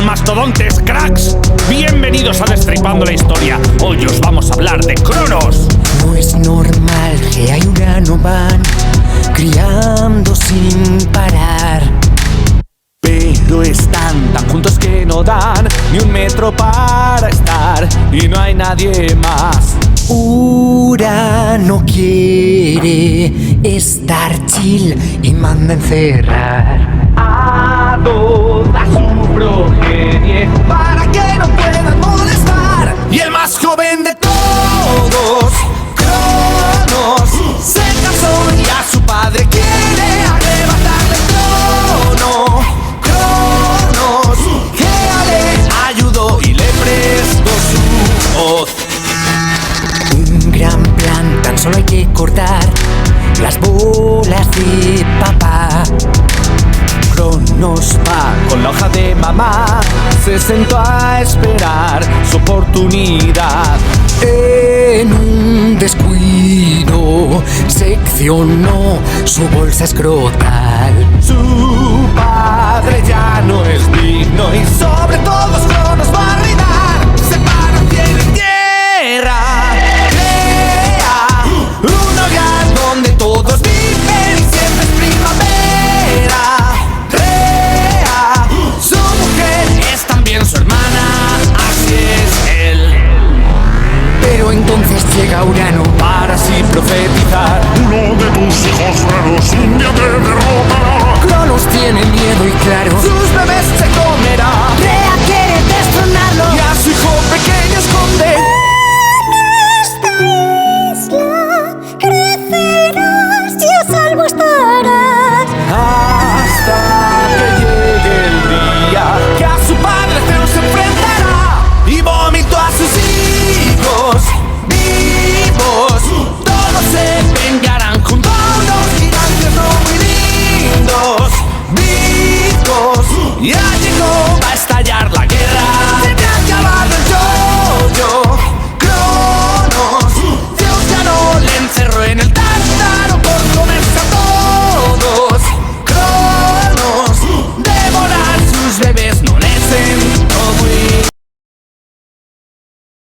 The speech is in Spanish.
mastodontes, cracks. Bienvenidos a Destripando la Historia. Hoy os vamos a hablar de Cronos. No es normal que a Urano van criando sin parar. Pero están tan juntos que no dan ni un metro para estar, y no hay nadie más. Urano quiere estar chill y manda encerrar A toda su progenie para que no puedan molestar. Y el más joven de todos, Cronos, se casó y a su padre quiere arrebatarle el trono. Cronos, Gea le ayudó y le prestó su voz. un gran plan, tan solo hay que cortar las bolas de papá. Cronos va con la hoja de mamá, se sentó a esperar su oportunidad. En un descuido seccionó su bolsa escrotal. Su padre ya no es